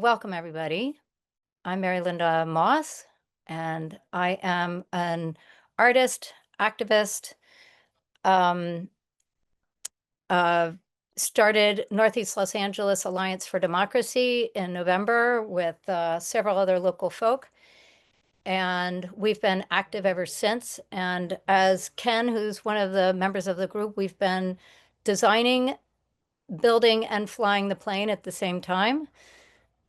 Welcome, everybody. I'm Mary Linda Moss, and I am an artist, activist. Um, uh, Started Northeast Los Angeles Alliance for Democracy in November with several other local folk, and we've been active ever since. And as Ken, who's one of the members of the group, we've been designing, building, and flying the plane at the same time.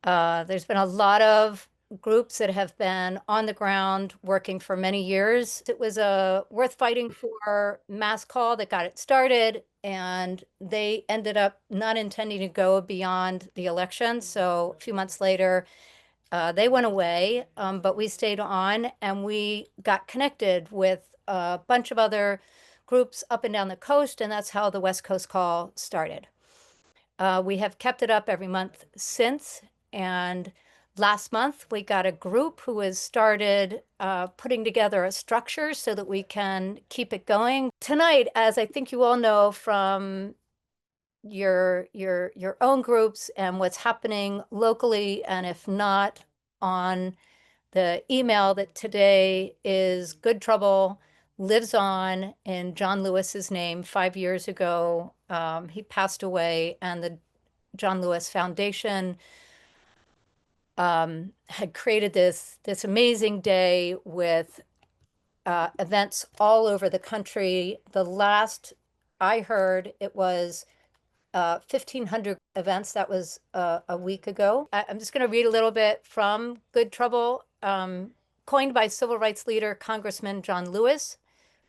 There's been a lot of groups that have been on the ground working for many years. It was a worth fighting for mass call that got it started, and they ended up not intending to go beyond the election. So a few months later, they went away, but we stayed on and we got connected with a bunch of other groups up and down the coast, and that's how the West Coast Call started. We have kept it up every month since. And last month, we got a group who has started putting together a structure so that we can keep it going. Tonight, as I think you all know from your own groups and what's happening locally, and if not on the email, that today is Good Trouble lives on in John Lewis's name. 5 years ago, he passed away, and the John Lewis Foundation had created this amazing day with events all over the country. The last I heard, it was 1,500 events. That was a week ago. I'm just going to read a little bit from Good Trouble, coined by civil rights leader Congressman John Lewis.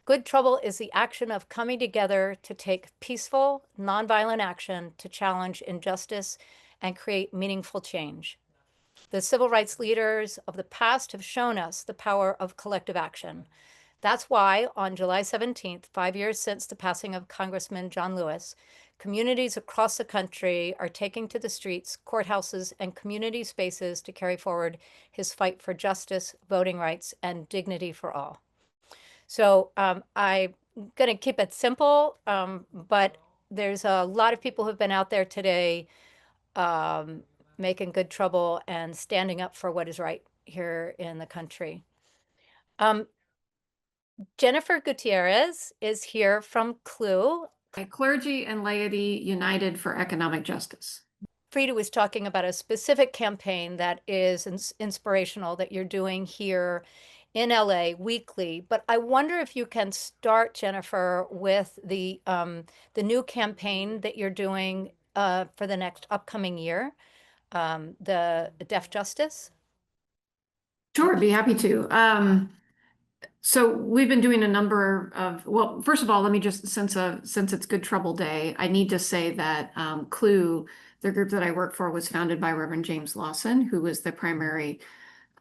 Good trouble is the action of coming together to take peaceful, nonviolent action to challenge injustice and create meaningful change. The civil rights leaders of the past have shown us the power of collective action. That's why on July 17th, 5 years since the passing of Congressman John Lewis, communities across the country are taking to the streets, courthouses, and community spaces to carry forward his fight for justice, voting rights, and dignity for all. So I'm going to keep it simple, but there's a lot of people who've been out there today making good trouble and standing up for what is right here in the country. Jennifer Gutierrez is here from CLUE. Clergy and Laity United for Economic Justice. Frida was talking about a specific campaign that is inspirational that you're doing here in LA weekly, but I wonder if you can start, Jennifer, with the new campaign that you're doing for the next upcoming year, the Deaf Justice. Sure, I'd be happy to. So we've been doing a number of, well, first of all, let me just, since it's Good Trouble Day, I need to say that CLUE, the group that I work for, was founded by Reverend James Lawson, who was the primary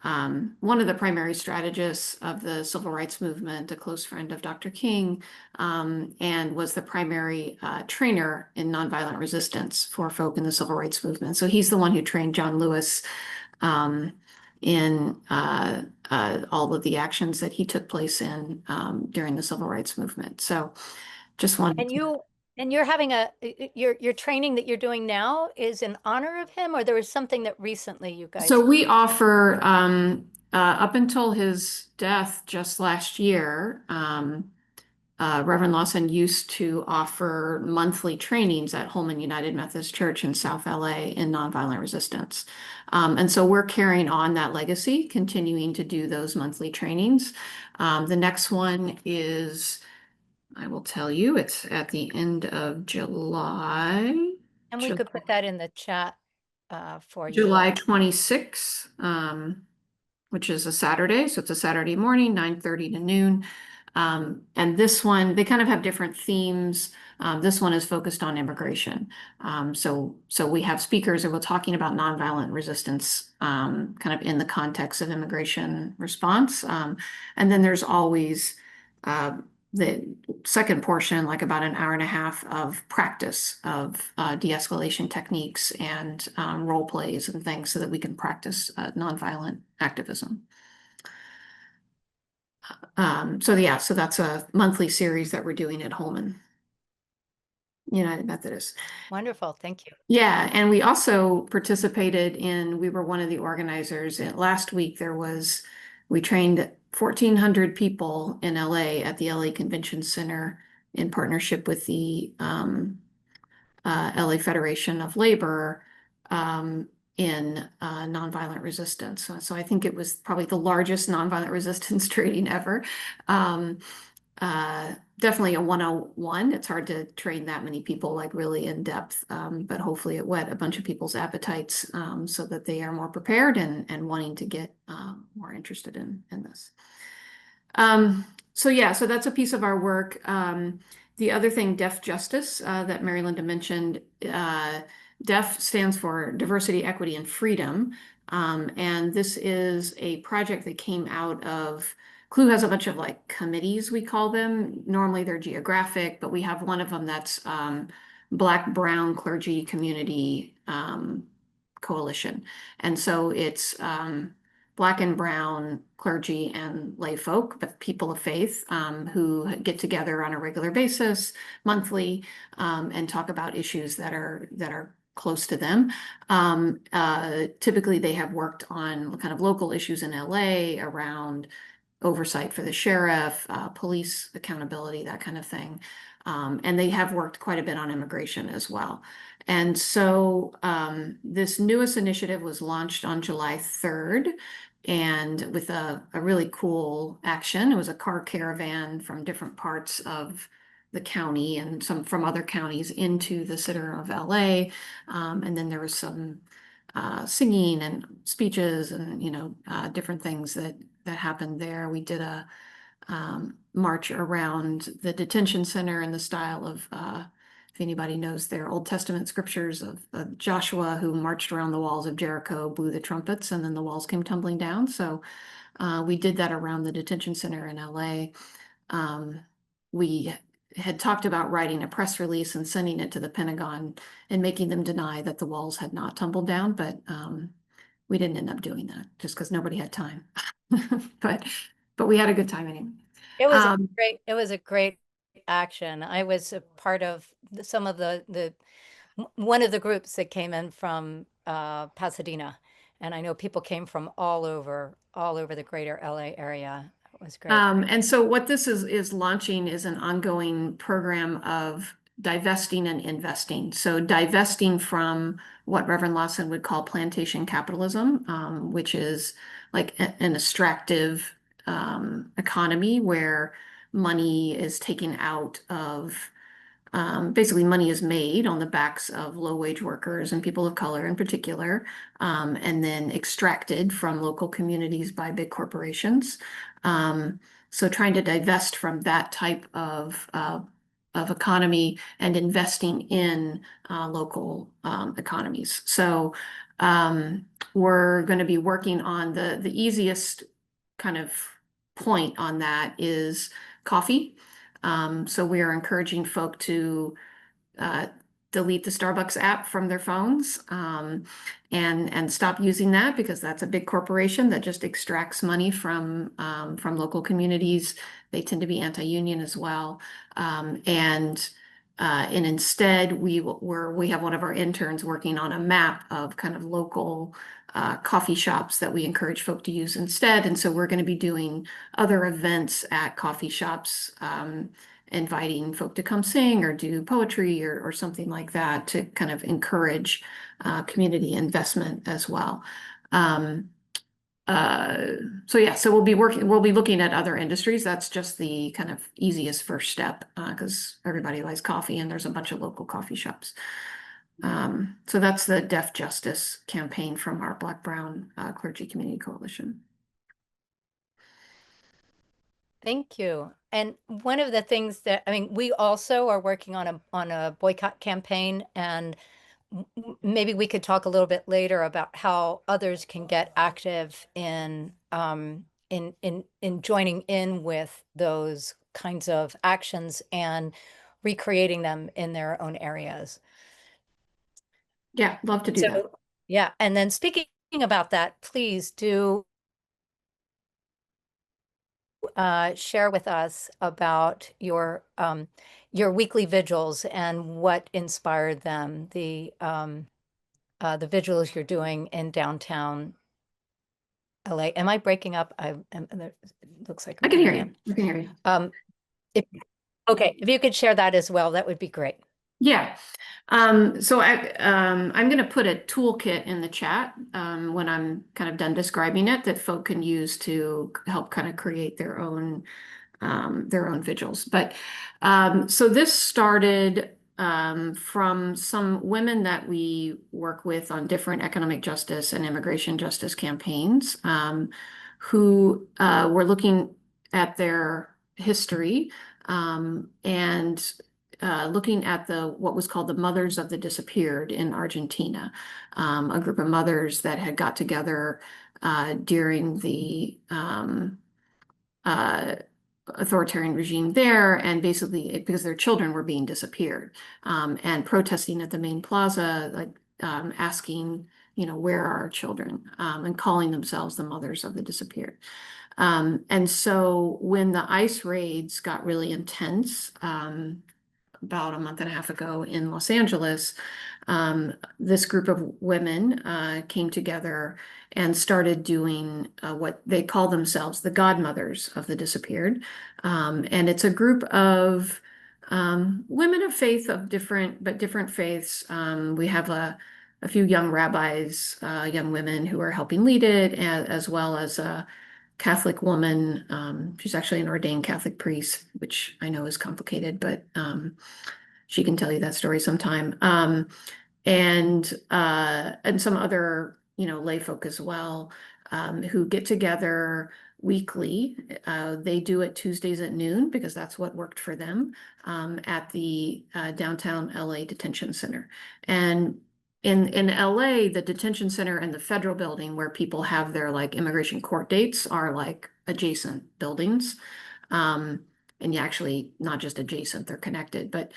one of the primary strategists of the civil rights movement, a close friend of Dr. King, and was the primary trainer in nonviolent resistance for folk in the civil rights movement. So he's the one who trained John Lewis in all of the actions that he took place in during the civil rights movement. So just wanted And you're having your training that you're doing now is in honor of him, or there was something that recently you guys. So we offer, up until his death just last year, Reverend Lawson used to offer monthly trainings at Holman United Methodist Church in South LA in nonviolent resistance. And so we're carrying on that legacy, continuing to do those monthly trainings. The next one is, I will tell you, it's at the end of July. And we could put that in the chat for you. July 26th, which is a Saturday. So it's a Saturday morning, 9:30 to noon. And this one, they kind of have different themes. This one is focused on immigration. So we have speakers that were talking about nonviolent resistance, kind of in the context of immigration response. And then there's always the second portion, like about an hour and a half of practice of de-escalation techniques and role plays and things so that we can practice nonviolent activism. So that's a monthly series that we're doing at Holman. United Methodist. Wonderful. Thank you. Yeah, and we also participated we were one of the organizers. Last week we trained 1,400 people in LA at the LA Convention Center in partnership with the LA Federation of Labor in nonviolent resistance. So I think it was probably the largest nonviolent resistance training ever. Um, Definitely a 101. It's hard to train that many people like really in depth, but hopefully it whet a bunch of people's appetites so that they are more prepared and wanting to get more interested in this. So yeah, so that's a piece of our work. The other thing, Deaf Justice, that Mary Linda mentioned, DEF stands for Diversity, Equity, and Freedom. And this is a project that came out of CLU has a bunch of like committees, we call them. Normally they're geographic, but we have one of them that's Black Brown Clergy Community Coalition. And so it's Black and Brown clergy and lay folk, but people of faith who get together on a regular basis, monthly, and talk about issues that are close to them. Typically, they have worked on kind of local issues in LA around oversight for the sheriff, police accountability, that kind of thing. And they have worked quite a bit on immigration as well. And so this newest initiative was launched on July 3rd and with a really cool action. It was a car caravan from different parts of the county and some from other counties into the center of LA. And then there was some singing and speeches and different things that happened there. We did a march around the detention center in the style of if anybody knows their Old Testament scriptures of Joshua, who marched around the walls of Jericho, blew the trumpets, and then the walls came tumbling down. So we did that around the detention center in LA. We had talked about writing a press release and sending it to the Pentagon and making them deny that the walls had not tumbled down, but we didn't end up doing that just because nobody had time. But we had a good time anyway. It was a great action. I was a part of some of one of the groups that came in from Pasadena, and I know people came from all over the greater LA area. It was great. And so what this is launching is an ongoing program of divesting and investing. So divesting from what Reverend Lawson would call plantation capitalism, which is like an extractive economy where money is taken out of basically money is made on the backs of low-wage workers and people of color in particular, and then extracted from local communities by big corporations. So trying to divest from that type of economy and investing in local economies. So we're going to be working on the easiest kind of point on that is coffee. So we are encouraging folk to delete the Starbucks app from their phones and stop using that because that's a big corporation that just extracts money from local communities. They tend to be anti-union as well. And instead, we have one of our interns working on a map of kind of local coffee shops that we encourage folk to use instead. And so we're going to be doing other events at coffee shops, inviting folk to come sing or do poetry or something like that to kind of encourage community investment as well. So we'll be looking at other industries. That's just the kind of easiest first step because everybody likes coffee and there's a bunch of local coffee shops. So that's the Deaf Justice campaign from our Black Brown Clergy Community Coalition. Thank you. And one of the things that, I mean, we also are working on a boycott campaign, and maybe we could talk a little bit later about how others can get active in joining in with those kinds of actions and recreating them in their own areas. Yeah, love to do that. Yeah, and then speaking about that, please do share with us about your weekly vigils and what inspired them, the vigils you're doing in downtown LA. Am I breaking up? It looks like I can maybe hear I you. am. I can hear you. If, okay, if you could share that as well, that would be great. Yeah. So I'm going to put a toolkit in the chat when I'm kind of done describing it that folk can use to help kind of create their own vigils. But so this started from some women that we work with on different economic justice and immigration justice campaigns who were looking at their history and looking at what was called the Mothers of the Disappeared in Argentina, a group of mothers that had got together during the uh, authoritarian regime there, and basically because their children were being disappeared, and protesting at the main plaza, like asking, where are our children, and calling themselves the Mothers of the Disappeared. And so when the ICE raids got really intense, about a month and a half ago in Los Angeles, this group of women came together and started doing what they call themselves the Godmothers of the Disappeared. And it's a group of women of faith of different faiths. We have a few young rabbis, young women who are helping lead it, as well as a Catholic woman. She's actually an ordained Catholic priest, which I know is complicated, but she can tell you that story sometime. And some other, lay folk as well, who get together weekly. They do it Tuesdays at noon because that's what worked for them, at the downtown LA detention center. And in LA, the detention center and the federal building where people have their like immigration court dates are like adjacent buildings. And you actually not just adjacent, they're connected. But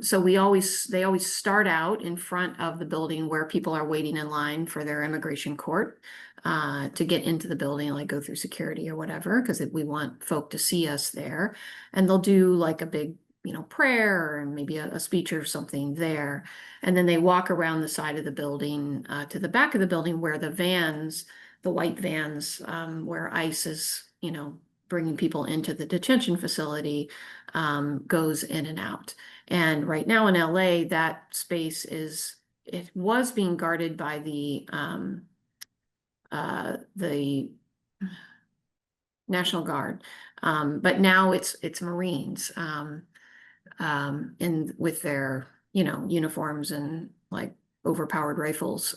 so they always start out in front of the building where people are waiting in line for their immigration court to get into the building, like go through security or whatever, because we want folk to see us there. And they'll do like a big, prayer and maybe a speech or something there. And then they walk around the side of the building to the back of the building where the white vans, where ICE is, bringing people into the detention facility, goes in and out. And right now in LA, that space it was being guarded by the National Guard, but now it's Marines with their uniforms and like overpowered rifles,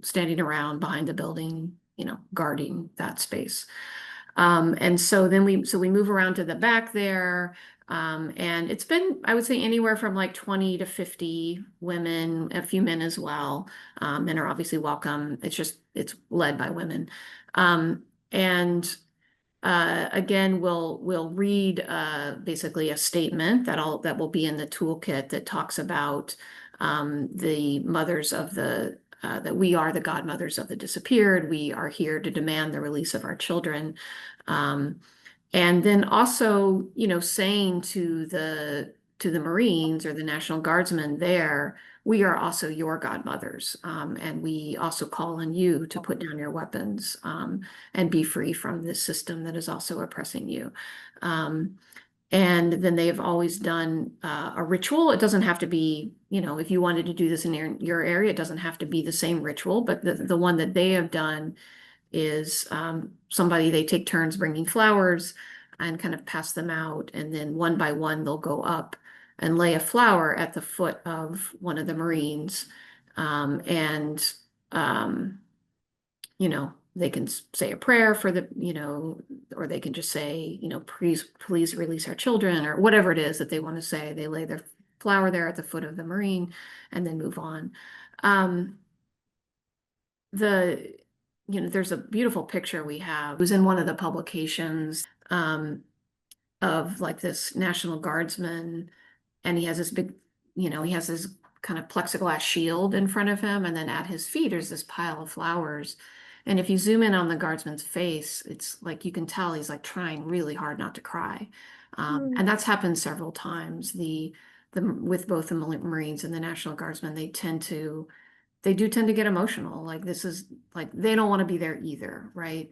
standing around behind the building, guarding that space. And so then we move around to the back there. And it's been, I would say, anywhere from like 20 to 50 women, a few men as well. Men are obviously welcome. It's led by women. And again, we'll read basically a statement that will be in the toolkit that talks about the mothers of that we are the godmothers of the disappeared. We are here to demand the release of our children. And then also, saying to the Marines or the National Guardsmen there, we are also your godmothers. And we also call on you to put down your weapons and be free from this system that is also oppressing you. And then they have always done a ritual. It doesn't have to be, if you wanted to do this in your area, it doesn't have to be the same ritual, but the one that they have done is they take turns bringing flowers and kind of pass them out. And then one by one, they'll go up and lay a flower at the foot of one of the Marines. And they can say a prayer for or they can just say, please release our children, or whatever it is that they want to say. They lay their flower there at the foot of the Marine and then move on. There's a beautiful picture we have. It was in one of the publications of like this National Guardsman, and he has this big, he has this kind of plexiglass shield in front of him, and then at his feet there's this pile of flowers. And if you zoom in on the guardsman's face, it's like you can tell he's like trying really hard not to cry. And that's happened several times. With both the Marines and the National Guardsmen, they do tend to get emotional. Like this is like they don't want to be there either, right?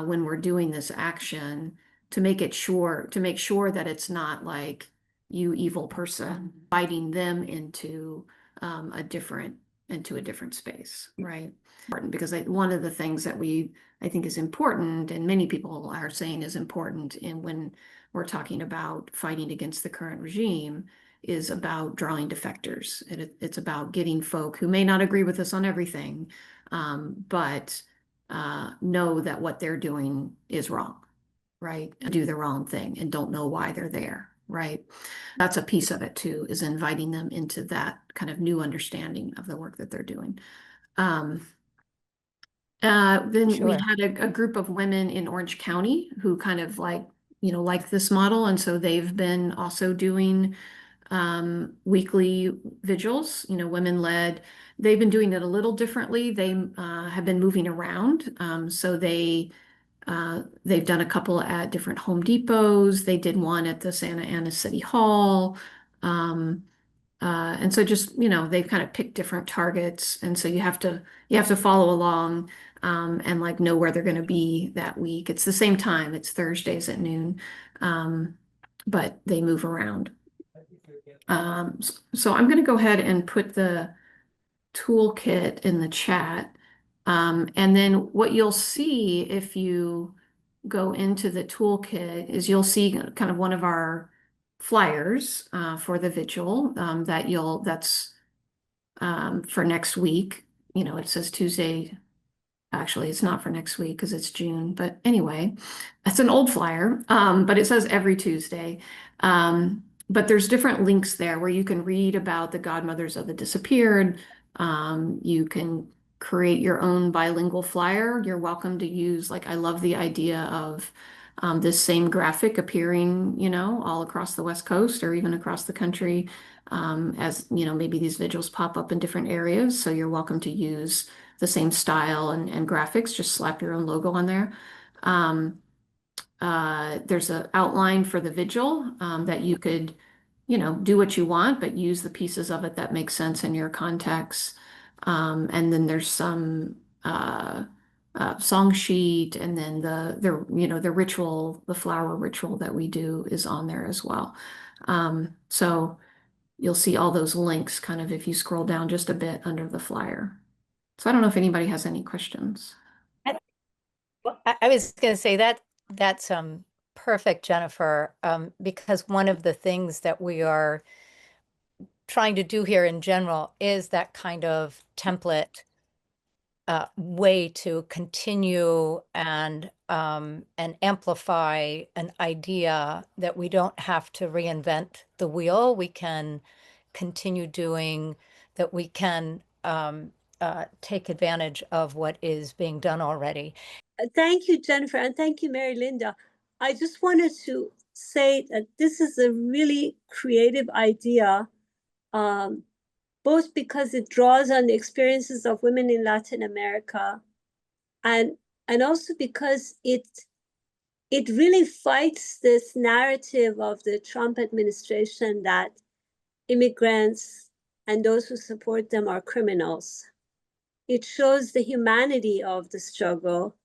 When we're doing this action to make sure that it's not like you evil person inviting them a different into a different space, right? Important because one of the things that I think is important, and many people are saying is important, and when we're talking about fighting against the current regime, is about drawing defectors. It's about getting folk who may not agree with us on everything, but know that what they're doing is wrong, right? And do the wrong thing and don't know why they're there, right? That's a piece of it too, is inviting them into that kind of new understanding of the work that they're doing. Then we had a group of women in Orange County who kind of like this model. And so they've been also doing weekly vigils, women led. They've been doing it a little differently. They have been moving around. So they've done a couple at different Home Depots. They did one at the Santa Ana City Hall. And so just, they've kind of picked different targets. And so you have to follow along and like know where they're going to be that week. It's the same time. It's Thursdays at noon. But they move around. So I'm going to go ahead and put the toolkit in the chat. And then what you'll see if you go into the toolkit is you'll see kind of one of our flyers for the vigil that's for next week. It says Tuesday. Actually, it's not for next week because it's June. But anyway, it's an old flyer, but it says every Tuesday. But there's different links there where you can read about the Godmothers of the Disappeared. You can create your own bilingual flyer. You're welcome to use, like, I love the idea of this same graphic appearing, all across the West Coast or even across the country as, maybe these vigils pop up in different areas. So you're welcome to use the same style and graphics, just slap your own logo on there. There's an outline for the vigil that you could, do what you want, but use the pieces of it that make sense in your context. And then there's some song sheet, and then the ritual, the flower ritual that we do is on there as well. So you'll see all those links kind of if you scroll down just a bit under the flyer. So I don't know if anybody has any questions. I was going to say that's perfect, Jennifer, because one of the things that we are trying to do here in general is that kind of template way to continue and amplify an idea that we don't have to reinvent the wheel. We can continue doing that. We can take advantage of what is being done already. Thank you, Jennifer, and thank you, Mary Linda. I just wanted to say that this is a really creative idea, both because it draws on the experiences of women in Latin America, and also because it really fights this narrative of the Trump administration that immigrants and those who support them are criminals. It shows the humanity of the struggle.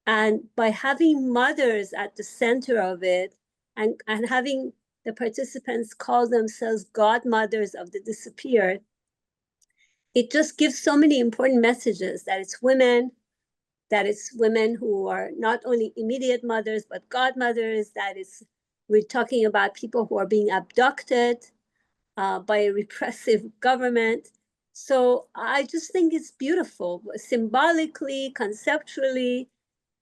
And by having mothers at the center of it and having the participants call themselves godmothers of the disappeared, it just gives so many important messages that it's women who are not only immediate mothers, but godmothers, we're talking about people who are being abducted by a repressive government. So I just think it's beautiful, symbolically, conceptually,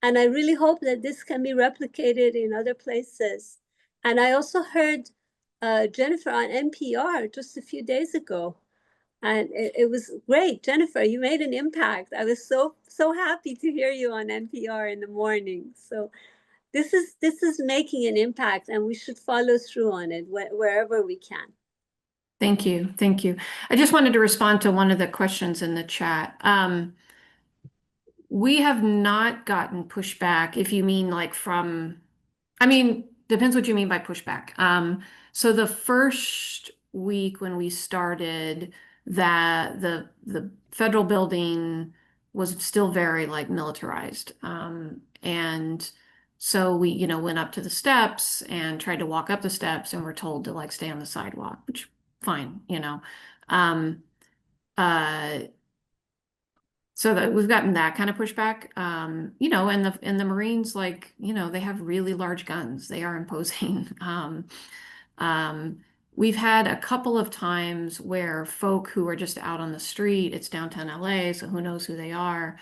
and I really hope that this can be replicated in other places. And I also heard Jennifer on NPR just a few days ago, and it was great. Jennifer, you made an impact. I was so happy to hear you on NPR in the morning. So this is making an impact, and we should follow through on it wherever we can. Thank you. Thank you. I just wanted to respond to one of the questions in the chat. We have not gotten pushback, if you mean like from, I mean, Depends what you mean by pushback. So the first week when we started, that the federal building was still very like militarized. And so we, went up to the steps and tried to walk up the steps and were told to like stay on the sidewalk, which fine. Um, uh, so that we've gotten that kind of pushback. And the Marines, like, they have really large guns. They are imposing. Um, we've had a couple of times where folk who are just out on the street, it's downtown LA, so who knows who they are,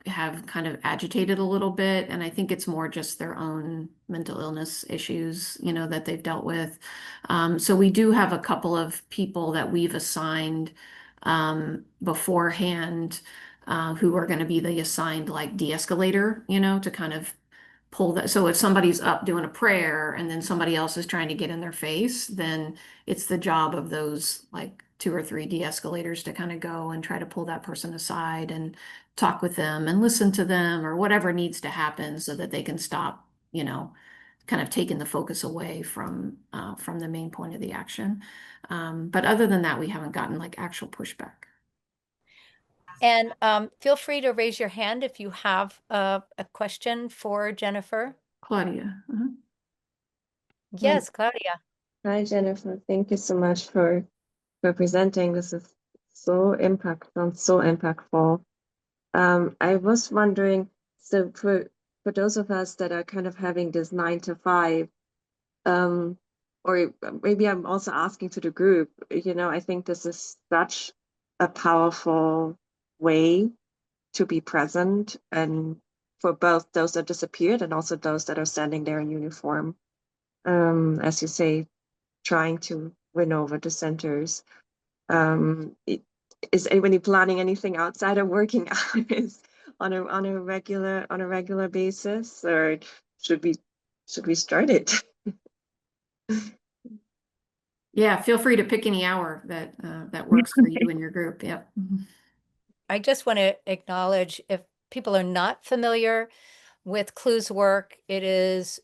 have kind of agitated a little bit. And I think it's more just their own mental illness issues, that they've dealt with. So we do have a couple of people that we've assigned beforehand, who are going to be the assigned like de-escalator, to kind of pull that. So if somebody's up doing a prayer and then somebody else is trying to get in their face, then it's the job of those like 2 or 3 de-escalators to kind of go and try to pull that person aside and talk with them and listen to them or whatever needs to happen so that they can stop, kind of taking the focus away from the main point of the action. But other than that, we haven't gotten like actual pushback. And feel free to raise your hand if you have a question for Jennifer. Claudia. Yes, Claudia. Hi, Jennifer. Thank you so much for presenting. This is so impactful. I was wondering, so for those of us that are kind of having this 9 to 5, or maybe I'm also asking to the group, I think this is such a powerful way to be present, and for both those that disappeared and also those that are standing there in uniform, as you say, trying to win over the centers. Is anybody planning anything outside of working hours on a regular basis, or should we start it? Yeah, feel free to pick any hour that works for you and your group. Yep. I just want to acknowledge, if people are not familiar with Clue's work, it is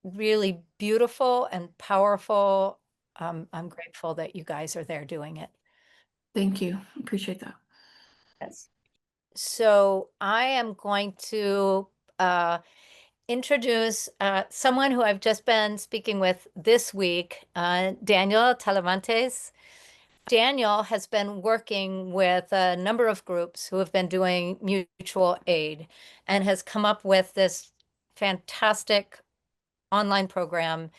really beautiful and powerful. I'm grateful that you guys are there doing it. Thank you. Appreciate that. Yes. So I am going to introduce someone who I've just been speaking with this week, Daniel Talamantes. Daniel has been working with a number of groups who have been doing mutual aid and has come up with this fantastic online program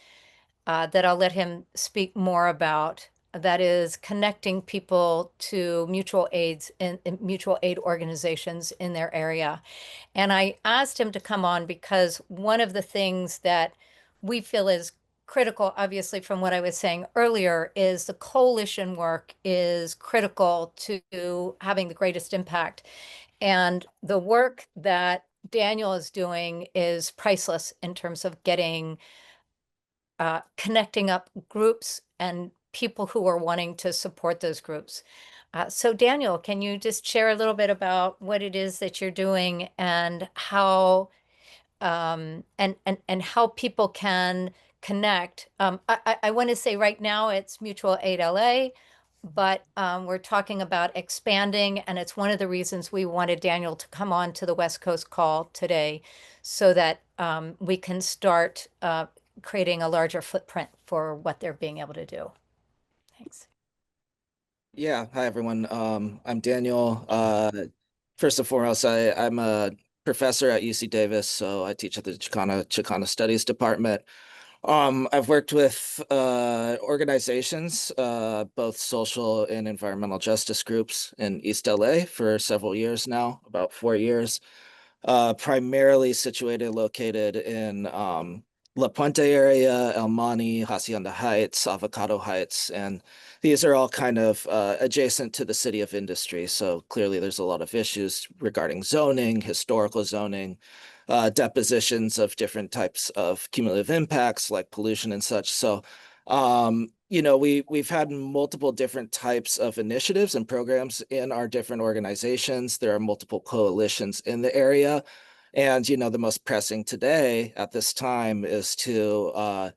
that I'll let him speak more about, that is connecting people to mutual aid organizations in their area. And I asked him to come on because one of the things that we feel is critical, obviously, from what I was saying earlier, is the coalition work is critical to having the greatest impact. And the work that Daniel is doing is priceless in terms of connecting up groups and people who are wanting to support those groups. So Daniel, can you just share a little bit about what it is that you're doing and how and how people can connect? I want to say right now it's Mutual Aid LA, but we're talking about expanding, and it's one of the reasons we wanted Daniel to come on to the West Coast call today, so that we can start creating a larger footprint for what they're being able to do. Thanks. Yeah, hi everyone. I'm Daniel. First and foremost, I'm a professor at UC Davis, so I teach at the Chicana Studies Department. I've worked with organizations, both social and environmental justice groups in East LA for several years now, about 4 years. Primarily located in La Puente area, El Monte, Hacienda Heights, Avocado Heights, and these are all kind of adjacent to the city of industry. So clearly there's a lot of issues regarding zoning, historical zoning, depositions of different types of cumulative impacts like pollution and such. So, we've had multiple different types of initiatives and programs in our different organizations. There are multiple coalitions in the area. And, the most pressing today at this time is to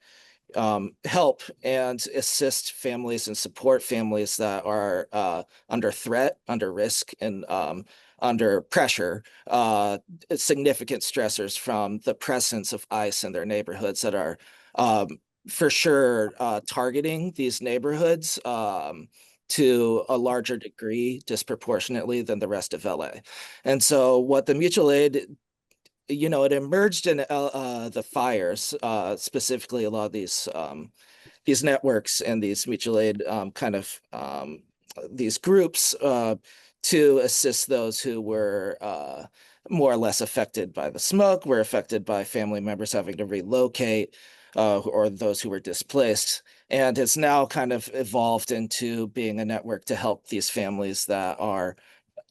help and assist families and support families that are under threat, under risk, and under pressure, significant stressors from the presence of ICE in their neighborhoods that are for sure targeting these neighborhoods to a larger degree disproportionately than the rest of LA. And so what the mutual aid, it emerged in the fires, specifically a lot of these networks and these mutual aid these groups to assist those who were more or less affected by the smoke, were affected by family members having to relocate, or those who were displaced. And it's now kind of evolved into being a network to help these families that are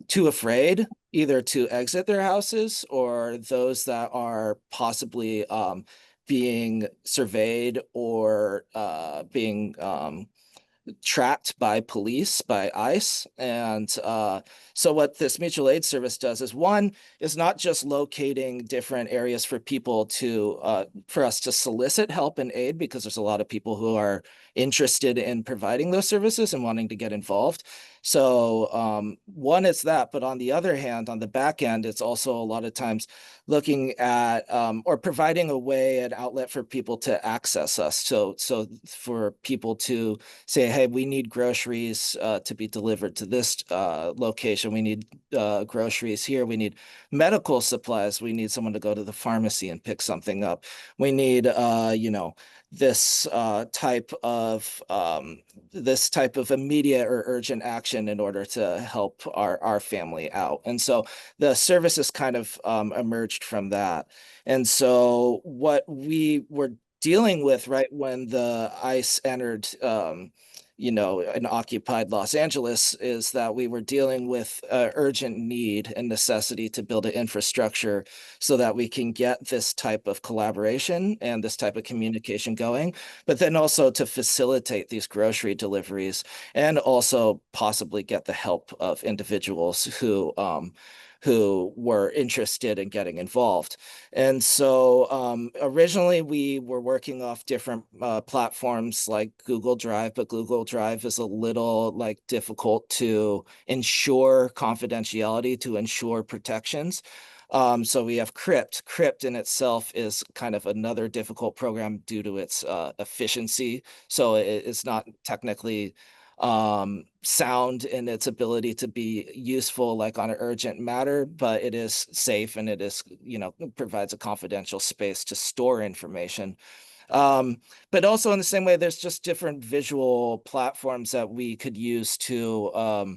too afraid either to exit their houses, or those that are possibly being surveyed or being tracked by police, by ICE. And so what this mutual aid service does is, one, is not just locating different areas for people to for us to solicit help and aid, because there's a lot of people who are interested in providing those services and wanting to get involved. So one is that, but on the other hand, on the back end, it's also a lot of times looking at or providing a way, an outlet for people to access us. So for people to say, hey, we need groceries to be delivered to this location. We need groceries here. We need medical supplies. We need someone to go to the pharmacy and pick something up. We need, this type of immediate or urgent action in order to help our family out. And so the services kind of emerged from that. And so what we were dealing with right when the ICE entered an occupied Los Angeles is that we were dealing with urgent need and necessity to build an infrastructure so that we can get this type of collaboration and this type of communication going, but then also to facilitate these grocery deliveries and also possibly get the help of individuals who were interested in getting involved. And so originally we were working off different platforms like Google Drive, but Google Drive is a little difficult to ensure confidentiality, to ensure protections. So we have Crypt. Crypt in itself is kind of another difficult program due to its efficiency. So it's not technically sound in its ability to be useful on an urgent matter, but it is safe, and it is, provides a confidential space to store information. But also in the same way, there's just different visual platforms that we could use to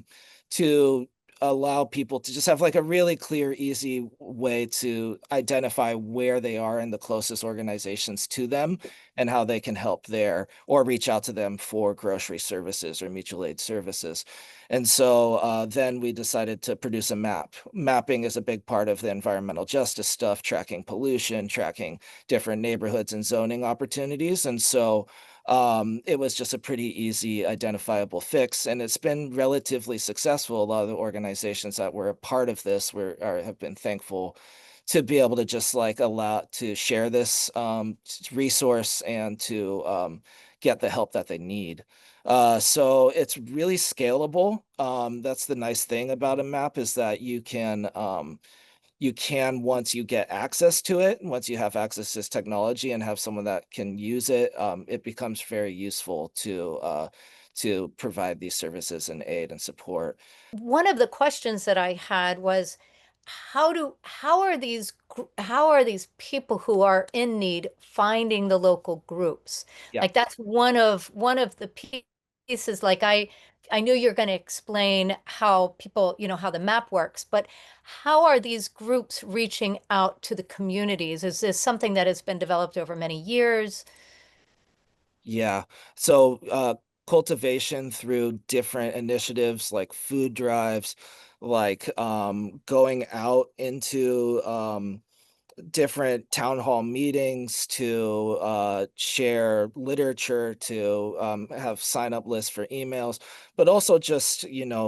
allow people to just have a really clear, easy way to identify where they are in the closest organizations to them and how they can help there, or reach out to them for grocery services or mutual aid services. And so then we decided to produce a map. Mapping is a big part of the environmental justice stuff, tracking pollution, tracking different neighborhoods and zoning opportunities. And so it was just a pretty easy identifiable fix, and it's been relatively successful. A lot of the organizations that were a part of this have been thankful to be able to just allow to share this resource and to get the help that they need. So it's really scalable. That's the nice thing about a map, is that you can, once you get access to it, once you have access to this technology and have someone that can use it, it becomes very useful to provide these services and aid and support. One of the questions that I had was, how are these people who are in need finding the local groups? Yeah. That's one of the pieces. I knew you're going to explain how people, how the map works, but how are these groups reaching out to the communities? Is this something that has been developed over many years? Yeah. So cultivation through different initiatives like food drives, going out into different town hall meetings to share literature, to have sign up lists for emails, but also just,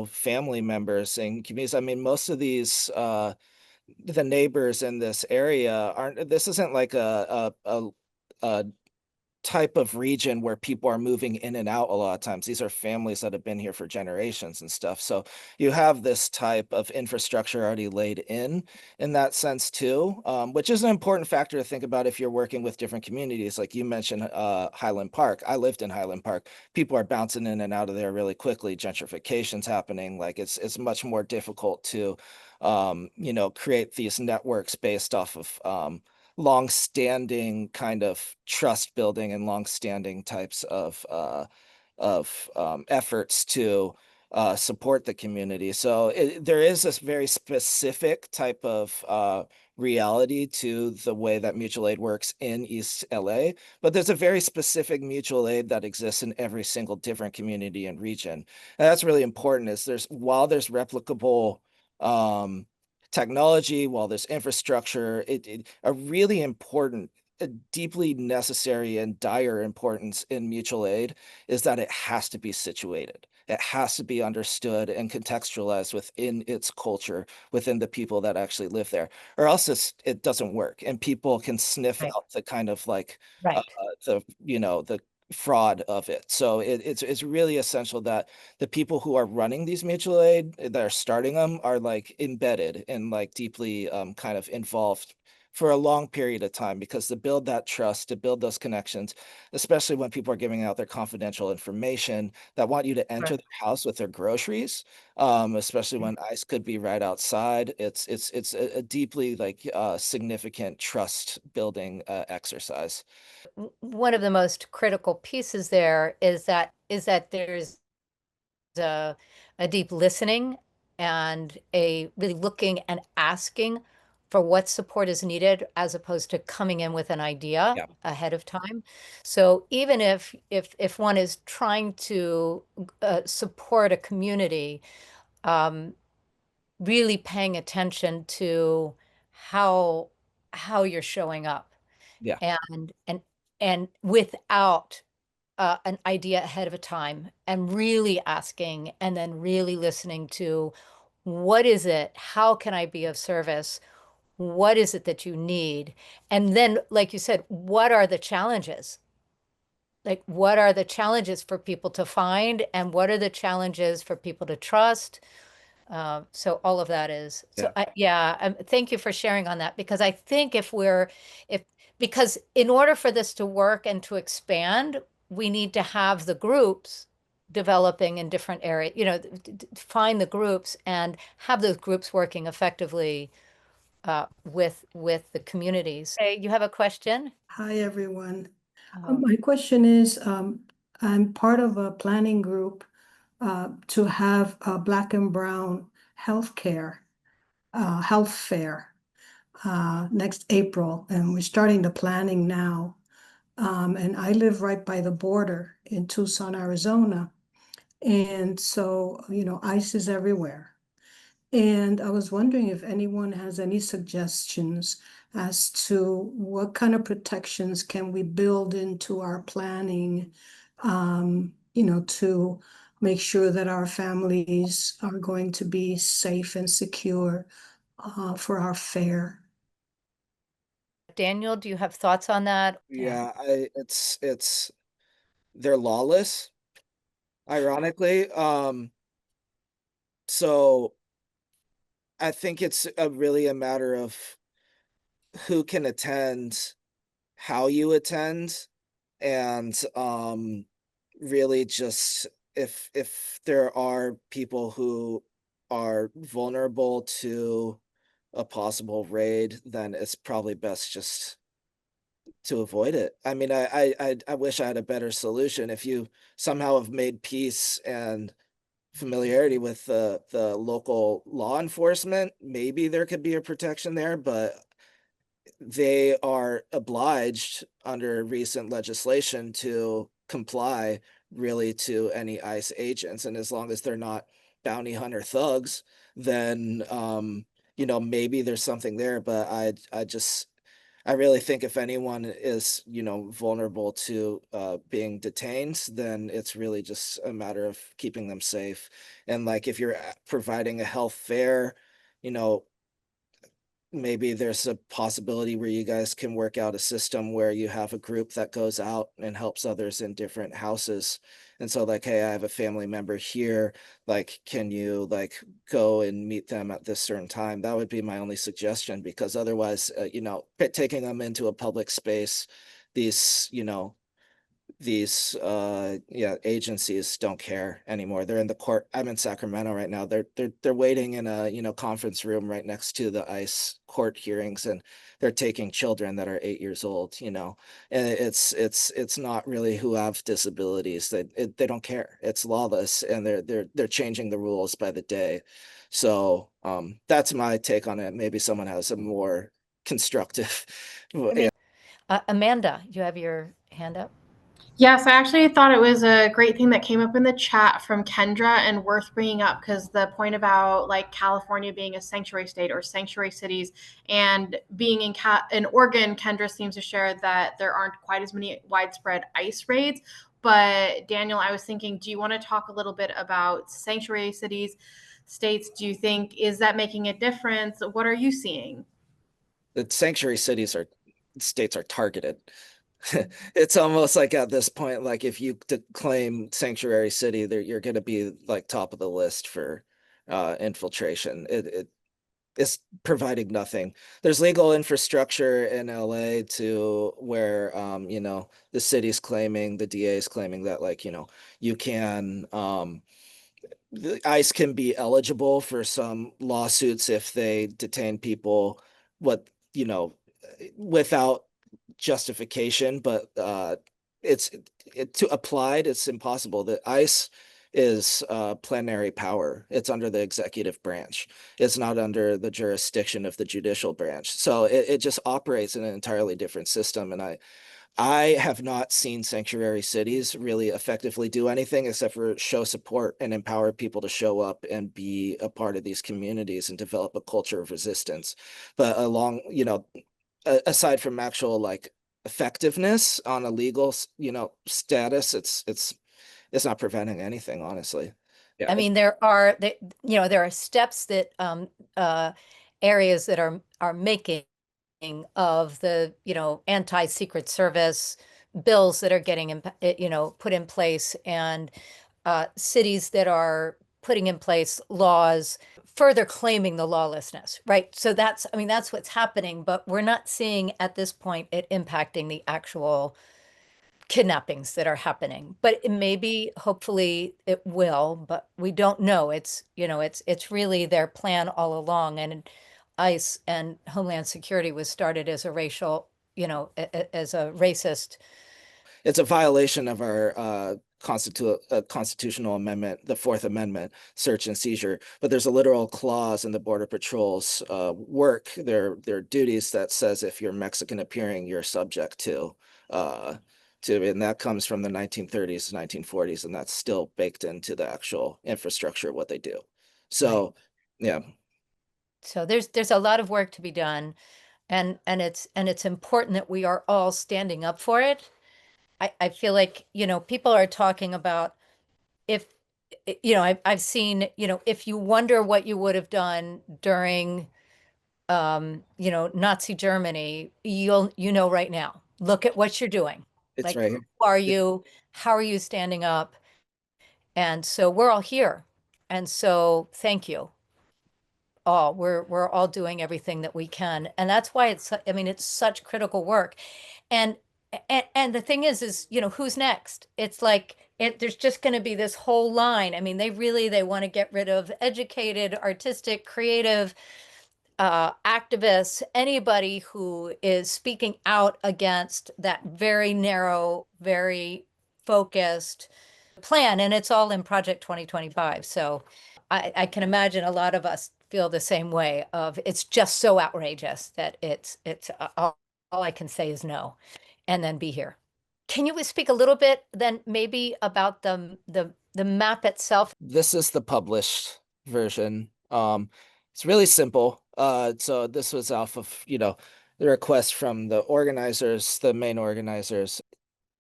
family members and communities. I mean, most of these the neighbors in this area this isn't like a type of region where people are moving in and out a lot of times. These are families that have been here for generations and stuff. So you have this type of infrastructure already laid in that sense too, which is an important factor to think about if you're working with different communities. Like you mentioned, Highland Park. I lived in Highland Park. People are bouncing in and out of there really quickly. Gentrification's happening. Like it's much more difficult to, create these networks based off of, long-standing kind of trust building and long-standing types of efforts to support the community. So there is this very specific type of reality to the way that mutual aid works in East LA, but there's a very specific mutual aid that exists in every single different community and region. And that's really important is while there's replicable technology, while there's infrastructure, a really important, a deeply necessary and dire importance in mutual aid is that it has to be situated. It has to be understood and contextualized within its culture, within the people that actually live there, or else it doesn't work. And people can sniff Right. out the kind of like Right. the fraud of it. So it's really essential that the people who are running these mutual aid that are starting them are like embedded and like deeply kind of involved for a long period of time, because to build that trust, to build those connections, especially when people are giving out their confidential information that want you to enter Sure. their house with their groceries, especially when ICE could be right outside. It's a deeply like significant trust building exercise. One of the most critical pieces there is that there's a deep listening and a really looking and asking for what support is needed as opposed to coming in with an idea Yeah. ahead of time. So even if one is trying to support a community, um, really paying attention to how how you're showing up Yeah. and without an idea ahead of a time and really asking and then really listening to what is it? How can I be of service? What is it that you need? And then, like you said, what are the challenges? Like, what are the challenges for people to find? And what are the challenges for people to trust? So all of that is so Yeah. thank you for sharing on that, because I think if because in order for this to work and to expand, we need to have the groups developing in different areas, find the groups and have those groups working effectively with the communities. Hey, you have a question? Hi, everyone. Oh, My question is, I'm part of a planning group to have a Black and Brown healthcare, health fair next April, and we're starting the planning now. And I live right by the border in Tucson, Arizona. And so, ICE is everywhere. And I was wondering if anyone has any suggestions as to what kind of protections can we build into our planning, to make sure that our families are going to be safe and secure for our fair. Daniel, do you have thoughts on that? Yeah, it's they're lawless, ironically. So I think it's really a matter of who can attend, how you attend, and really just if there are people who are vulnerable to a possible raid, then it's probably best just to avoid it. I mean, I wish I had a better solution. If you somehow have made peace and familiarity with the local law enforcement, maybe there could be a protection there, but they are obliged under recent legislation to comply really to any ICE agents. And as long as they're not bounty hunter thugs, then maybe there's something there. But I really think if anyone is, vulnerable to being detained, then it's really just a matter of keeping them safe. And like if you're providing a health fair, you know, maybe there's a possibility where you guys can work out a system where you have a group that goes out and helps others in different houses. And so like, hey, I have a family member here, like, can you like go and meet them at this certain time? That would be my only suggestion, because otherwise, you know, taking them into a public space, these, you know, these agencies don't care anymore. They're in the court. I'm in Sacramento right now. They're waiting in a, you know, conference room right next to the ICE court hearings, and they're taking children that are 8 years old, you know. And it's not really who have disabilities. They don't care. It's lawless, and they're changing the rules by the day. So that's my take on it. Maybe someone has a more constructive. Amanda, you have your hand up. Yes, I actually thought it was a great thing that came up in the chat from Kendra and worth bringing up, because the point about like California being a sanctuary state or sanctuary cities and being in Oregon, Kendra seems to share that there aren't quite as many widespread ICE raids. But Daniel, I was thinking, do you want to talk a little bit about sanctuary cities, states? Do you think, is that making a difference? What are you seeing? The sanctuary states are targeted. It's almost like at this point, like if you claim sanctuary city, you're going to be like top of the list for infiltration. It's providing nothing. There's legal infrastructure in LA to where you know, the city's claiming, the DA is claiming that, like, you know, you can the ICE can be eligible for some lawsuits if they detain people, what, you know, without justification, but it's applied, it's impossible. The ICE is plenary power. It's under the executive branch. It's not under the jurisdiction of the judicial branch. So it just operates in an entirely different system. And I have not seen sanctuary cities really effectively do anything except for show support and empower people to show up and be a part of these communities and develop a culture of resistance. But along, you know, aside from actual like effectiveness on a legal, you know, status, it's not preventing anything, honestly. Yeah. I mean, there are steps that areas that are making of the, you know, anti-Secret Service bills that are getting put in place, and cities that are putting in place laws further claiming the lawlessness, right? So that's what's happening, but we're not seeing at this point it impacting the actual kidnappings that are happening. But it maybe, hopefully it will, but we don't know. It's, you know, it's really their plan all along. And ICE and Homeland Security was started as a racial, you know, as a racist. It's a violation of our constitutional amendment, the Fourth Amendment, search and seizure. But there's a literal clause in the Border Patrol's work, their duties, that says if you're Mexican appearing, you're subject to, and that comes from the 1930s, 1940s, and that's still baked into the actual infrastructure of what they do. So, right. Yeah. So there's a lot of work to be done, and it's important that we are all standing up for it. I feel like, you know, people are talking about, if, you know, I've seen, you know, if you wonder what you would have done during, you know, Nazi Germany, you know right now, look at what you're doing. It's like, right. Who are you? How are you standing up? And so we're all here. And so thank you all. We're all doing everything that we can. And that's why it's such critical work. And the thing is, you know, who's next? It's like, there's just going to be this whole line. I mean, they want to get rid of educated, artistic, creative activists, anybody who is speaking out against that very narrow, very focused plan. And it's all in Project 2025. So I can imagine a lot of us feel the same way, of it's just so outrageous that it's all I can say is no, and then be here. Can you speak a little bit then maybe about the map itself? This is the published version. It's really simple. So this was off of, you know, the request from the organizers, the main organizers,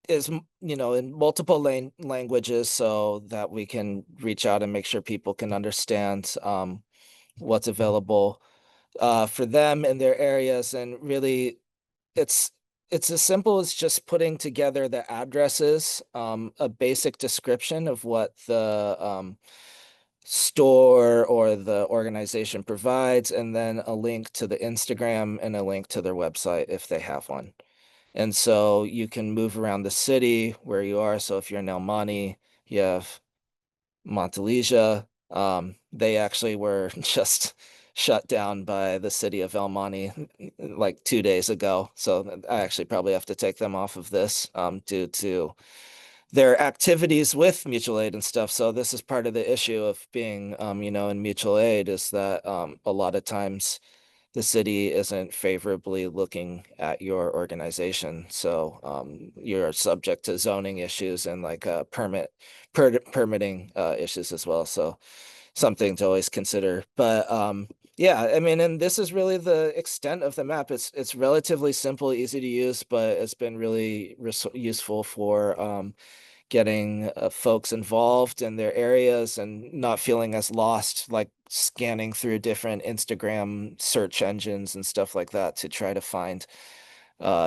is, you know, in multiple languages, so that we can reach out and make sure people can understand what's available. for them in their areas. And really, it's as simple as just putting together the addresses, a basic description of what the store or the organization provides, and then a link to the Instagram and a link to their website if they have one. And so you can move around the city where you are. So if you're in El Monte, you have Montelesia. They actually were just shut down by the city of El Monte like 2 days ago. So I actually probably have to take them off of this due to their activities with mutual aid and stuff. So this is part of the issue of being, in mutual aid, is that a lot of times the city isn't favorably looking at your organization. So you're subject to zoning issues and like permitting issues as well. So something to always consider. But yeah, I mean, and this is really the extent of the map. It's relatively simple, easy to use, but it's been really useful for getting folks involved in their areas and not feeling as lost, like scanning through different Instagram search engines and stuff like that to try to find,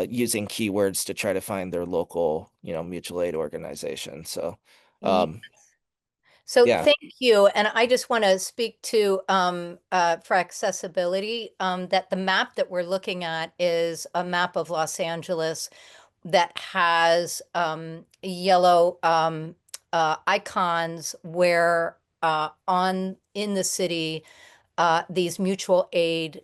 using keywords to try to find their local, mutual aid organization. So, So yeah. thank you. And I just want to speak to, for accessibility, that the map that we're looking at is a map of Los Angeles that has yellow icons where in the city these mutual aid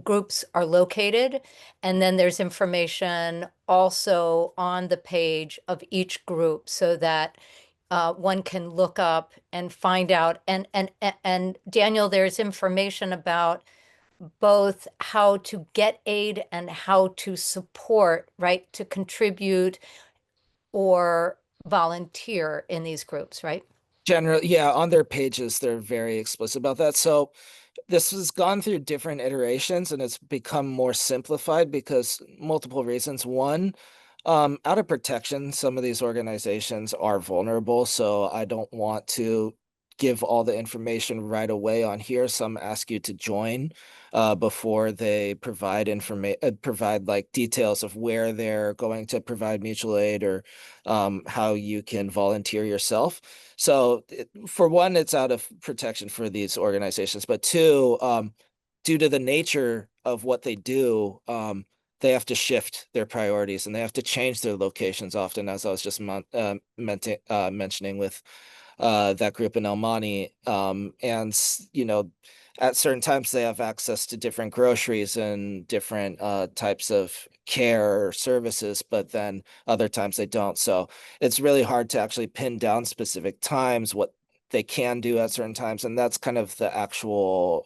groups are located. And then there's information also on the page of each group so that one can look up and find out. And Daniel, there's information about both how to get aid and how to support, right, to contribute or volunteer in these groups, right? Generally, yeah, on their pages, they're very explicit about that. So this has gone through different iterations and it's become more simplified because multiple reasons. One, out of protection, some of these organizations are vulnerable, so I don't want to give all the information right away on here. Some ask you to join before they provide provide like details of where they're going to provide mutual aid or how you can volunteer yourself. So for one, it's out of protection for these organizations, but two, due to the nature of what they do, they have to shift their priorities and they have to change their locations often, as I was just mentioning with that group in El Monte. And, at certain times they have access to different groceries and different types of care or services, but then other times they don't. So it's really hard to actually pin down specific times, what they can do at certain times. And that's kind of the actual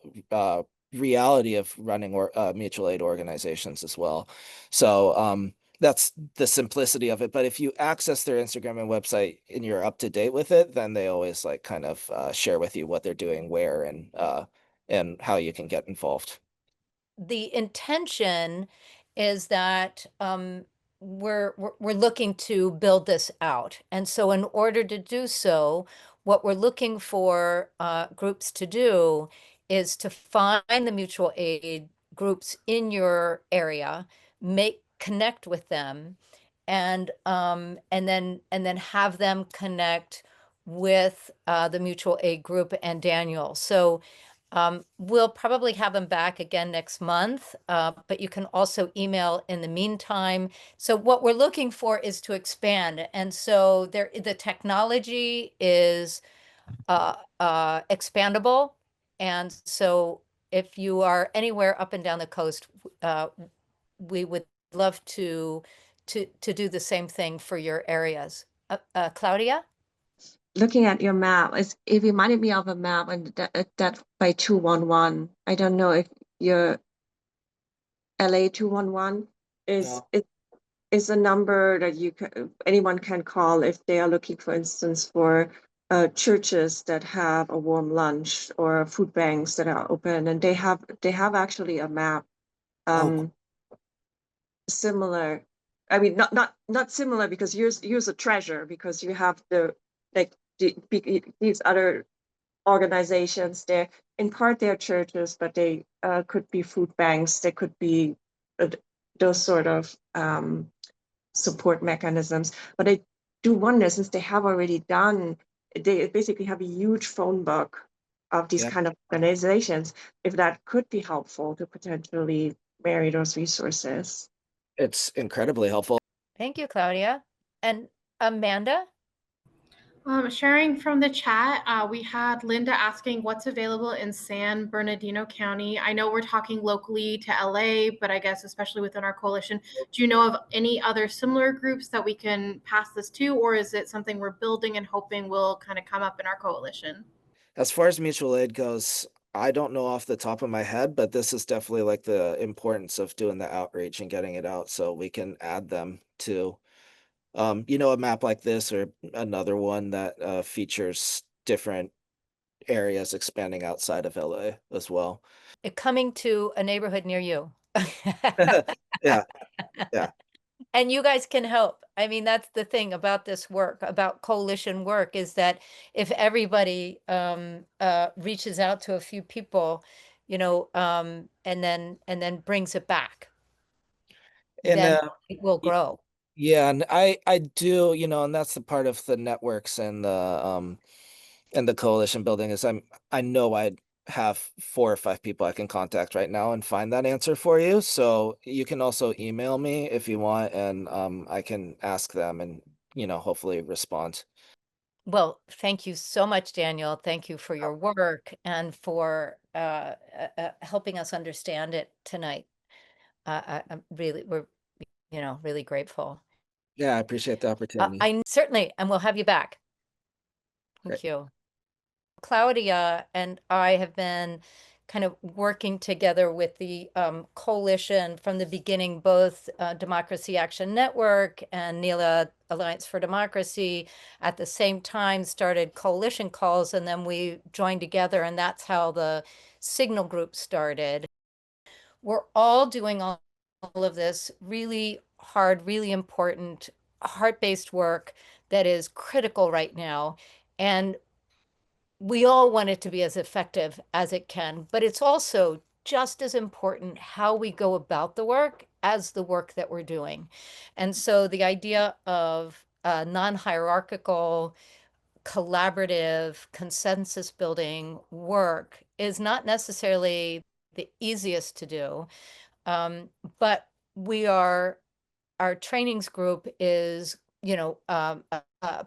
reality of running mutual aid organizations as well. So that's the simplicity of it. But if you access their Instagram and website and you're up to date with it, then they always like kind of share with you what they're doing, where, and how you can get involved. The intention is that we're looking to build this out. And so in order to do so, what we're looking for groups to do is to find the mutual aid groups in your area, connect with them, and then have them connect with the mutual aid group and Daniel. So we'll probably have them back again next month, but you can also email in the meantime. So what we're looking for is to expand. And so the technology is expandable. And so if you are anywhere up and down the coast, we would love to do the same thing for your areas. Claudia? Looking at your map, it reminded me of a map and that by 211. I don't know if your LA 211 is a number that anyone can call if they are looking, for instance, for churches that have a warm lunch or food banks that are open, and they have actually a map similar. I mean, not similar, because yours a treasure, because you have these other organizations there. in part they're churches, but they could be food banks, they could be those sort of support mechanisms. But I do wonder, since they have already done, they basically have a huge phone book of these kind of organizations, if that could be helpful to potentially marry those resources. It's incredibly helpful. Thank you, Claudia. And Amanda? Sharing from the chat, we had Linda asking what's available in San Bernardino County. I know we're talking locally to LA, but I guess especially within our coalition, do you know of any other similar groups that we can pass this to, or is it something we're building and hoping will kind of come up in our coalition? As far as mutual aid goes, I don't know off the top of my head, but this is definitely like the importance of doing the outreach and getting it out so we can add them to a map like this or another one that features different areas expanding outside of LA as well. Coming to a neighborhood near you. Yeah. And you guys can help. I mean, that's the thing about this work, about coalition work, is that if everybody reaches out to a few people, and then brings it back, And then it will grow. yeah, and I do, and that's the part of the networks and the coalition building is I know I'd have 4 or 5 people I can contact right now and find that answer for you. So you can also email me if you want, and I can ask them and hopefully respond. Well, thank you so much, Daniel. Thank you for your work and for helping us understand it tonight. I'm we're really grateful. Yeah, I appreciate the opportunity. I certainly, and we'll have you back. Thank Great. you. Claudia and I have been kind of working together with the coalition from the beginning, both Democracy Action Network and NELA Alliance for Democracy at the same time started coalition calls, and then we joined together, and that's how the Signal Group started. We're all doing all of this really hard, really important, heart-based work that is critical right now. And we all want it to be as effective as it can, but it's also just as important how we go about the work as the work that we're doing. And so the idea of non-hierarchical, collaborative, consensus building work is not necessarily the easiest to do. But our trainings group is,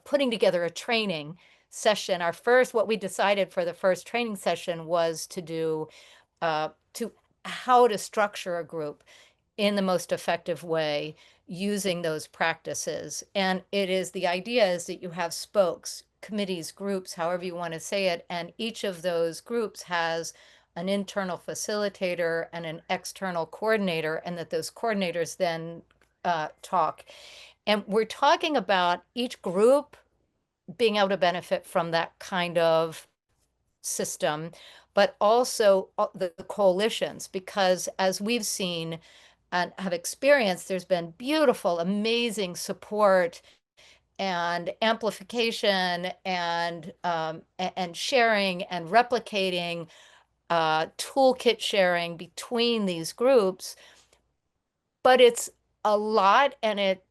putting together a training session. What we decided for the first training session was to do, to how to structure a group in the most effective way using those practices. And the idea is that you have spokes, committees, groups, however you want to say it, and each of those groups has an internal facilitator and an external coordinator, and that those coordinators then talk. And we're talking about each group being able to benefit from that kind of system, but also the coalitions, because as we've seen and have experienced, there's been beautiful, amazing support and amplification and sharing and replicating, toolkit sharing between these groups. But it's a lot, and it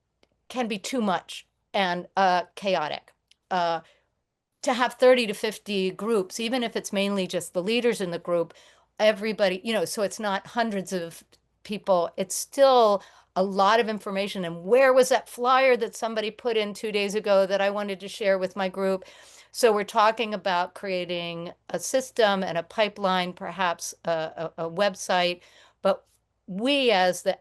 can be too much and chaotic. To have 30 to 50 groups, even if it's mainly just the leaders in the group, everybody, so it's not hundreds of people, it's still a lot of information. And where was that flyer that somebody put in 2 days ago that I wanted to share with my group? So we're talking about creating a system and a pipeline, perhaps a website, but we as the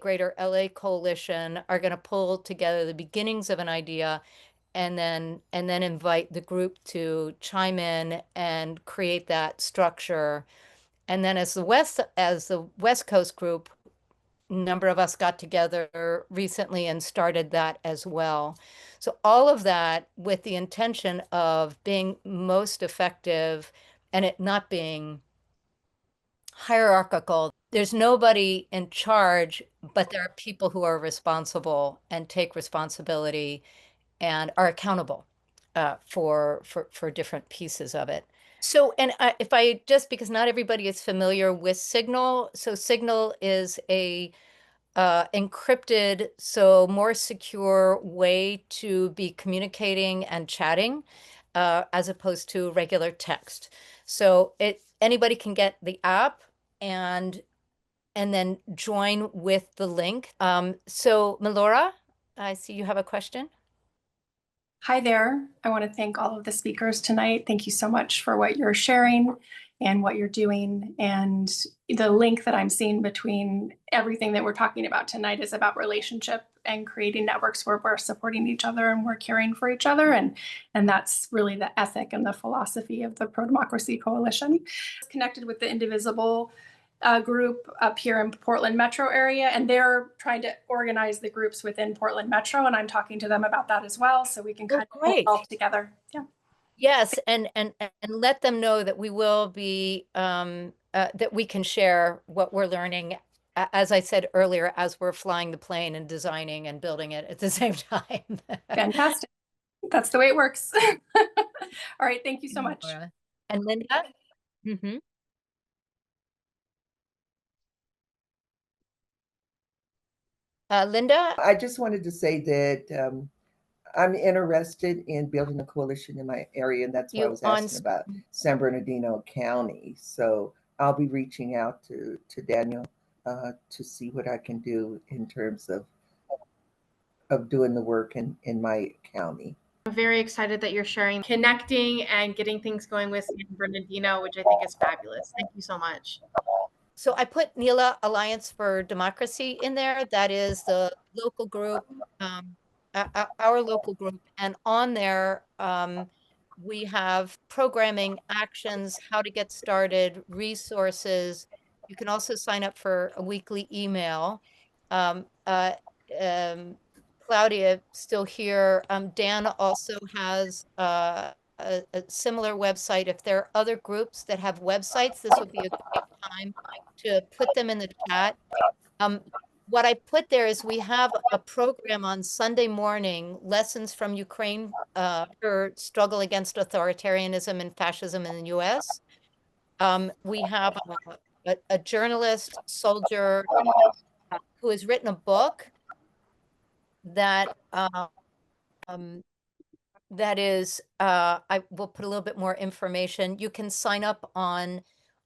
Greater LA Coalition are going to pull together the beginnings of an idea and then invite the group to chime in and create that structure. And then as the West Coast group, a number of us got together recently and started that as well. So all of that with the intention of being most effective and it not being hierarchical. There's nobody in charge, but there are people who are responsible and take responsibility and are accountable for different pieces of it. So, and if I just, because not everybody is familiar with Signal, so Signal is a encrypted, so more secure way to be communicating and chatting as opposed to regular text. So anybody can get the app and then join with the link. So Melora, I see you have a question. Hi there. I want to thank all of the speakers tonight. Thank you so much for what you're sharing and what you're doing. And the link that I'm seeing between everything that we're talking about tonight is about relationship and creating networks where we're supporting each other and we're caring for each other. And that's really the ethic and the philosophy of the Pro-Democracy Coalition. Connected with the Indivisible group up here in Portland metro area, and they're trying to organize the groups within Portland metro, and I'm talking to them about that as well, so we can kind of pull it all together. Yeah. Yes, and let them know that we will be that we can share what we're learning, as I said earlier, as we're flying the plane and designing and building it at the same time. Fantastic. That's the way it works. All right, thank you so much. And Linda? Mm-hmm. Linda? I just wanted to say that I'm interested in building a coalition in my area, and that's why I was asking about San Bernardino County. So I'll be reaching out to Daniel to see what I can do in terms of doing the work in my county. I'm very excited that you're sharing, connecting, and getting things going with San Bernardino, which I think is fabulous. Thank you so much. So I put NELA Alliance for Democracy in there. That is the local group, our local group. And on there, we have programming, actions, how to get started, resources. You can also sign up for a weekly email. Claudia, still here. Dan also has a similar website. If there are other groups that have websites, this would be a great time to put them in the chat. What I put there is we have a program on Sunday morning, Lessons from Ukraine, for struggle against authoritarianism and fascism in the US. We have a journalist, soldier, who has written a book that that is, I will put a little bit more information. You can sign up on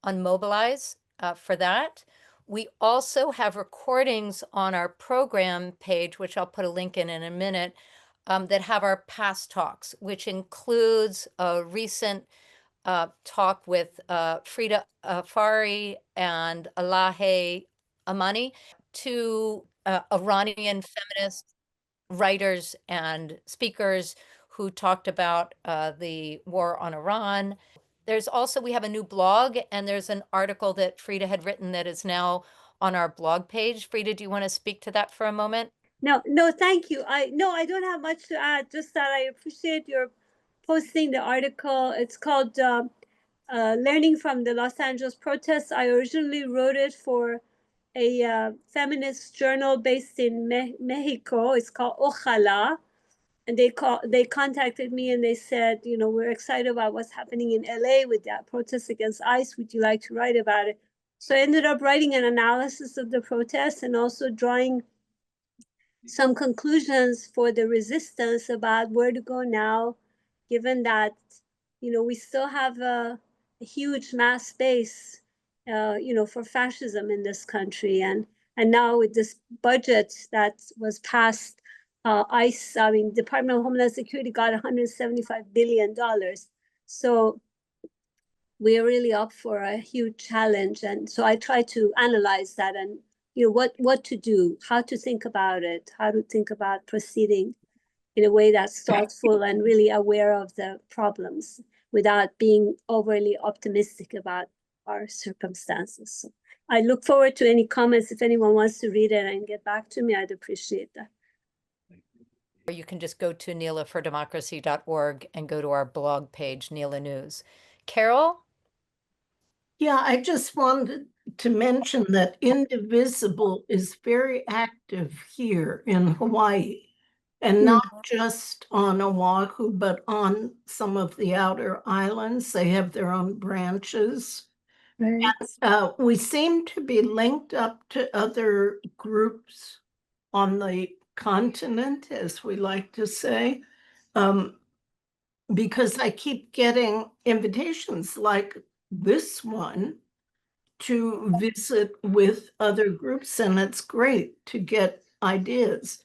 Mobilize for that. We also have recordings on our program page, which I'll put a link in a minute, that have our past talks, which includes a recent talk with Frida Afari and Alahe Amani, two Iranian feminist writers and speakers who talked about the war on Iran. There's also, we have a new blog, and there's an article that Frida had written that is now on our blog page. Frida, do you want to speak to that for a moment? No, thank you. I don't have much to add, just that I appreciate your posting the article. It's called Learning from the Los Angeles Protests. I originally wrote it for a feminist journal based in Mexico. It's called Ojalá. And they contacted me and they said, you know, we're excited about what's happening in LA with that protest against ICE. Would you like to write about it? So I ended up writing an analysis of the protests and also drawing some conclusions for the resistance about where to go now, given that, you know, we still have a huge mass base, you know, for fascism in this country. And now with this budget that was passed, ICE, I mean, Department of Homeland Security got $175 billion. So we're really up for a huge challenge. And so I try to analyze that and, you know, what to do, how to think about it, how to think about proceeding in a way that's thoughtful and really aware of the problems without being overly optimistic about our circumstances. So I look forward to any comments. If anyone wants to read it and get back to me, I'd appreciate that. Or you can just go to NELAfordemocracy.org and go to our blog page, NELA News. Carol? Yeah, I just wanted to mention that Indivisible is very active here in Hawaii. And not just on Oahu, but on some of the outer islands. They have their own branches. Right. We seem to be linked up to other groups on the continent, as we like to say, because I keep getting invitations like this one to visit with other groups, and it's great to get ideas.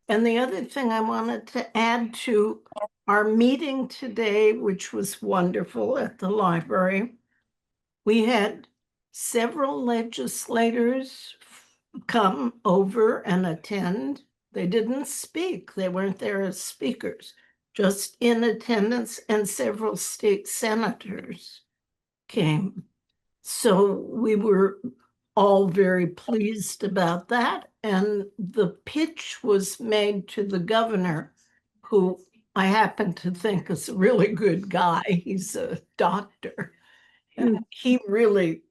And the other thing I wanted to add to our meeting today, which was wonderful at the library, we had several legislators come over and attend. They didn't speak. They weren't there as speakers, just in attendance, and several state senators came. So we were all very pleased about that. And the pitch was made to the governor, who I happen to think is a really good guy. He's a doctor. And he really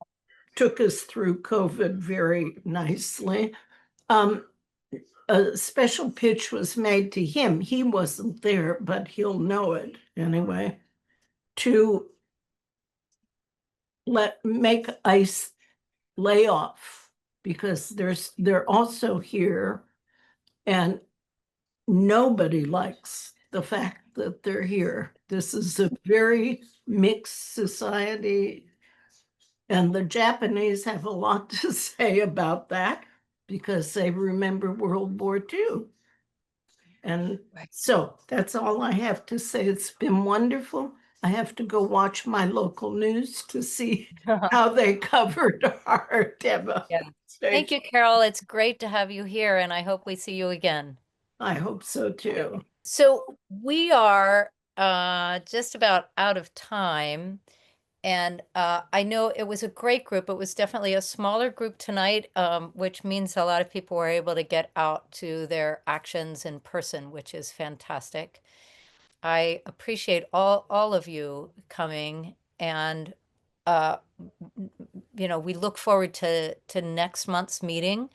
took us through COVID very nicely. A special pitch was made to him. He wasn't there, but he'll know it anyway, to make ICE lay off, because they're also here and nobody likes the fact that they're here. This is a very mixed society, and the Japanese have a lot to say about that because they remember World War II. And so that's all I have to say. It's been wonderful. I have to go watch my local news to see how they covered our demo. Yeah. Thank you, Carol. It's great to have you here, and I hope we see you again. I hope so too. So we are just about out of time. And I know it was a great group. It was definitely a smaller group tonight, which means a lot of people were able to get out to their actions in person, which is fantastic. I appreciate all of you coming, and we look forward to next month's meeting.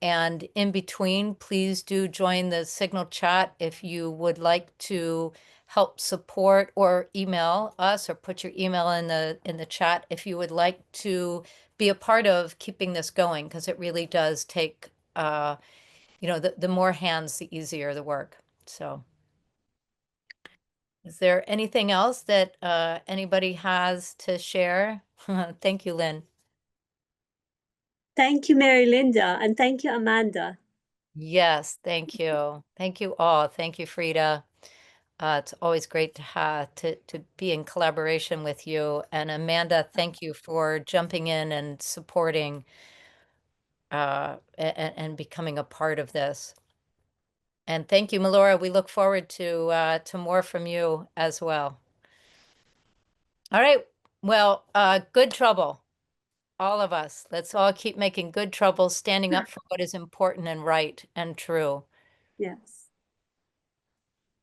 And in between, please do join the Signal chat if you would like to help support, or email us, or put your email in the chat if you would like to be a part of keeping this going, because it really does take the more hands, the easier the work. So is there anything else that anybody has to share? Thank you, Lynn. Thank you, Mary Linda, and thank you, Amanda. Yes, thank you. Thank you all. Thank you, Frida. It's always great to have to be in collaboration with you. And Amanda, thank you for jumping in and supporting and becoming a part of this. And thank you, Melora. We look forward to more from you as well. All right. Well, good trouble, all of us. Let's all keep making good trouble, standing up for what is important and right and true. Yes.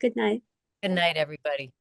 Good night. Good night, everybody.